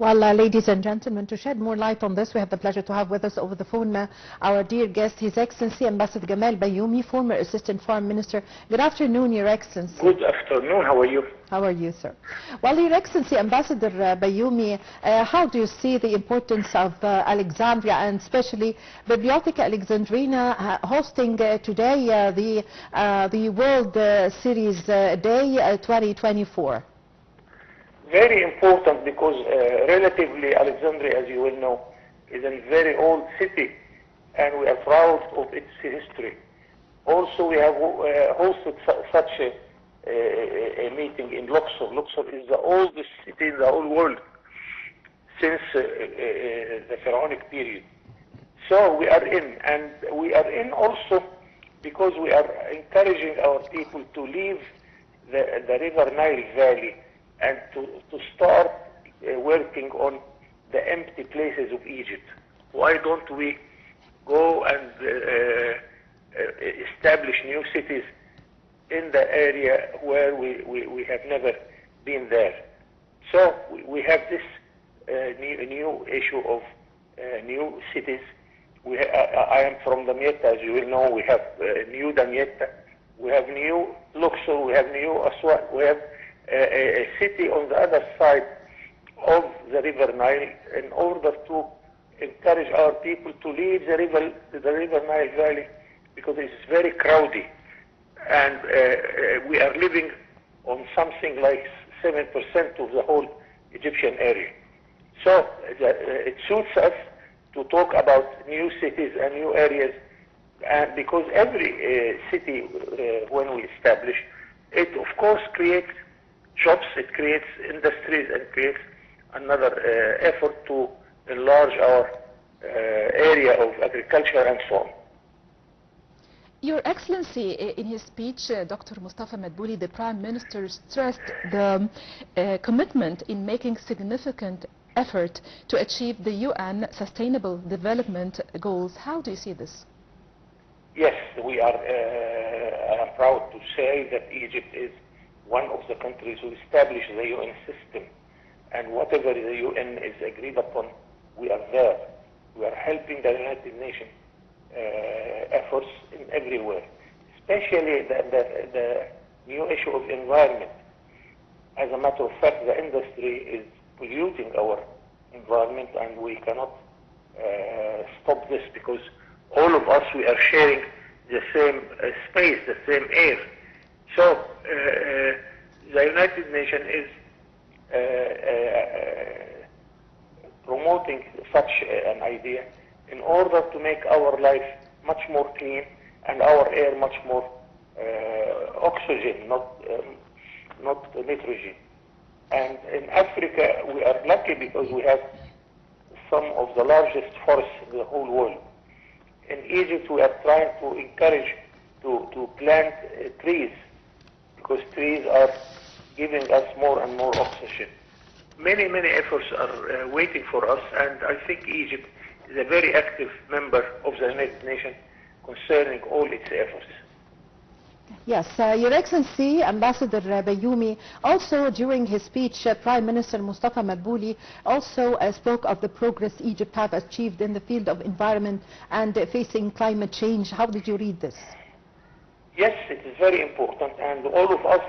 Well, ladies and gentlemen, to shed more light on this, we have the pleasure to have with us over the phone our dear guest, His Excellency Ambassador Gamal Bayoumi, former Assistant Foreign Minister. Good afternoon, Your Excellency. Good afternoon. How are you? How are you, sir? Well, Your Excellency Ambassador Bayoumi, how do you see the importance of Alexandria and especially Bibliotheca Alexandrina hosting today the World Series Day 2024? Very important because relatively Alexandria, as you will know, is a very old city and we are proud of its history. Also, we have hosted such a meeting in Luxor. Luxor is the oldest city in the whole world since the Pharaonic period. So we are in, and we are in also because we are encouraging our people to leave the River Nile Valley and to start working on the empty places of Egypt. Why don't we go and establish new cities in the area where we have never been there? So we have this new issue of new cities. I am from Damietta, as you will know. We have new Damietta, we have new Luxor, we have new Aswan, we have a city on the other side of the River Nile in order to encourage our people to leave the River Nile Valley because it's very crowded and we are living on something like 7% of the whole Egyptian area. So it suits us to talk about new cities and new areas, and because every city when we establish it, of course creates jobs, it creates industries, and creates another effort to enlarge our area of agriculture and so on. Your Excellency, in his speech, Dr. Mustafa Madbouli, the Prime Minister, stressed the commitment in making significant effort to achieve the UN Sustainable Development Goals. How do you see this? Yes, we are I am proud to say that Egypt is one of the countries who established the UN system, and whatever the UN is agreed upon, we are there. We are helping the United Nations efforts in everywhere, especially the new issue of environment. As a matter of fact, the industry is polluting our environment and we cannot stop this because all of us, we are sharing the same space, the same air. So the United Nations is promoting such an idea in order to make our life much more clean and our air much more oxygen, not nitrogen. And in Africa, we are lucky because we have some of the largest forests in the whole world. In Egypt, we are trying to encourage to plant trees because trees are giving us more and more oxygen. Many efforts are waiting for us, and I think Egypt is a very active member of the United Nations concerning all its efforts. Yes, Your Excellency, Ambassador Bayoumi, also during his speech, Prime Minister Mustafa Madbouli also spoke of the progress Egypt have achieved in the field of environment and facing climate change. How did you read this? Yes, it is very important, and all of us,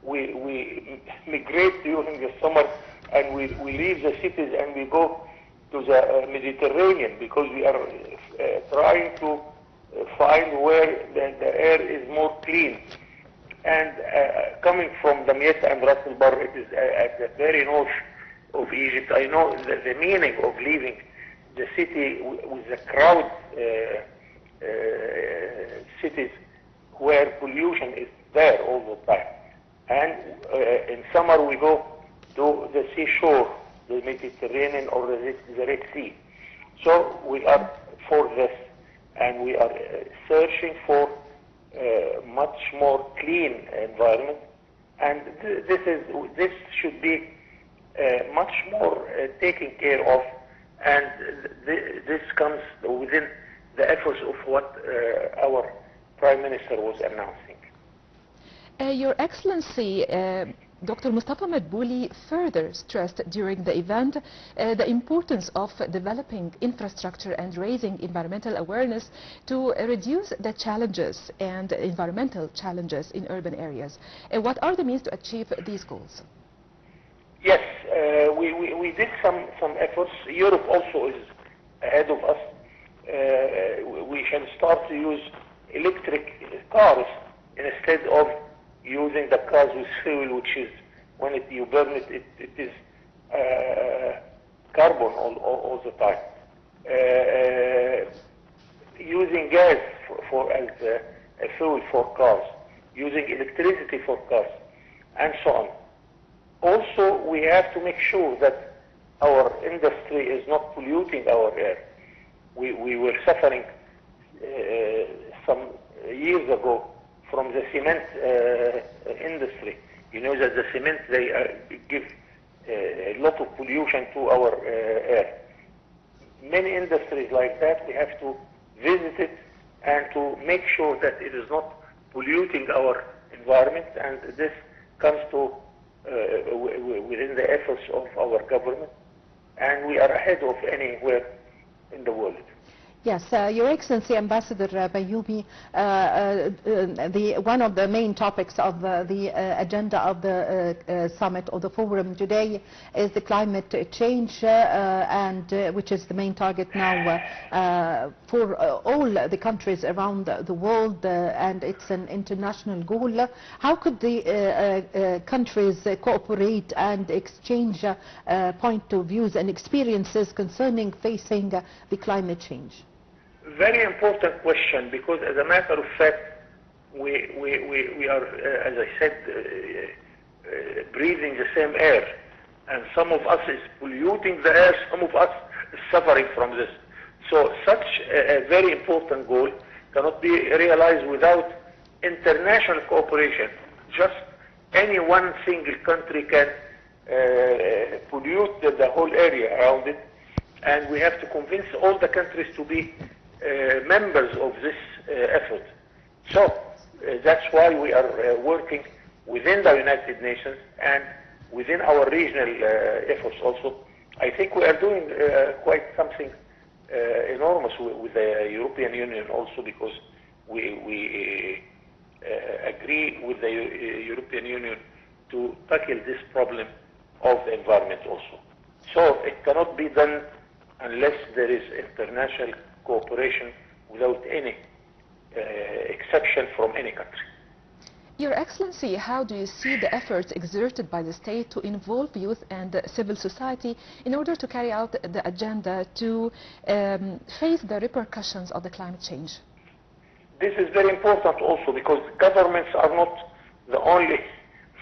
we migrate during the summer and we leave the cities and we go to the Mediterranean because we are trying to find where the air is more clean. And coming from Damietta and Ras Al Bar, it is at the very north of Egypt. I know the meaning of leaving the city with the crowd cities where pollution is there all the time. And in summer we go to the seashore, the Mediterranean or the Red Sea. So we are for this, and we are searching for much more clean environment, and this should be much more taken care of, and this comes within the efforts of what our Prime Minister was announcing. Your Excellency, Dr. Mustafa Madbouli further stressed during the event the importance of developing infrastructure and raising environmental awareness to reduce the challenges and environmental challenges in urban areas. What are the means to achieve these goals? Yes, we did some efforts. Europe also is ahead of us. We shall start to use electric cars instead of using the cars with fuel, which is, when you burn it, it is carbon all the time. Using gas as a fuel for cars, using electricity for cars, and so on. Also, we have to make sure that our industry is not polluting our air. We were suffering some years ago from the cement industry. You know that the cement, they give a lot of pollution to our air. Many industries like that, we have to visit it and to make sure that it is not polluting our environment, and this comes to within the efforts of our government, and we are ahead of anywhere in the world. Yes, Your Excellency Ambassador Bayoumi, one of the main topics of the agenda of the summit or the forum today is the climate change, which is the main target now for all the countries around the world, and it's an international goal. How could the countries cooperate and exchange point of views and experiences concerning facing the climate change? Very important question, because as a matter of fact, we are, as I said, breathing the same air, and some of us is polluting the air, some of us is suffering from this. So such a very important goal cannot be realized without international cooperation. Just any one single country can pollute the whole area around it, and we have to convince all the countries to be members of this effort. So that's why we are working within the United Nations and within our regional efforts also. I think we are doing quite something enormous with the European Union also, because we agree with the European Union to tackle this problem of the environment also. So it cannot be done unless there is international cooperation without any exception from any country. Your Excellency, how do you see the efforts exerted by the state to involve youth and civil society in order to carry out the agenda to face the repercussions of the climate change? This is very important also, because governments are not the only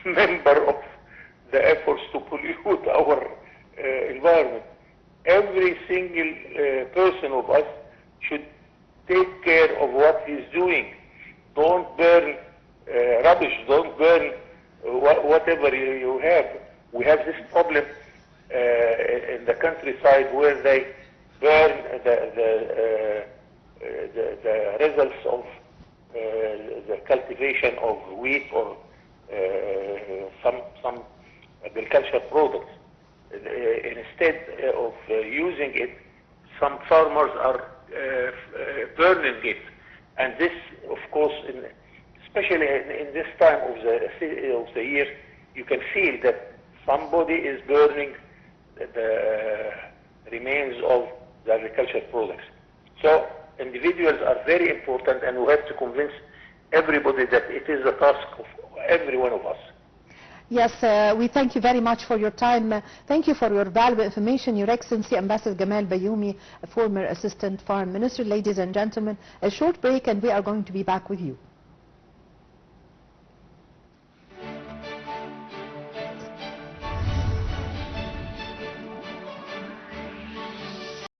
member of the efforts to pollute our environment. Every single person of us should take care of what he's doing. Don't burn rubbish, don't burn whatever you have. We have this problem in the countryside where they burn the results of the cultivation of wheat or some agricultural products. Instead of using it, some farmers are burning it, and this, of course, especially in this time of the year, you can feel that somebody is burning the remains of the agricultural products. So individuals are very important, and we have to convince everybody that it is the task of every one of us. Yes, we thank you very much for your time. Thank you for your valuable information, Your Excellency Ambassador Gamal Bayoumi, former Assistant Foreign Minister. Ladies and gentlemen, a short break and we are going to be back with you.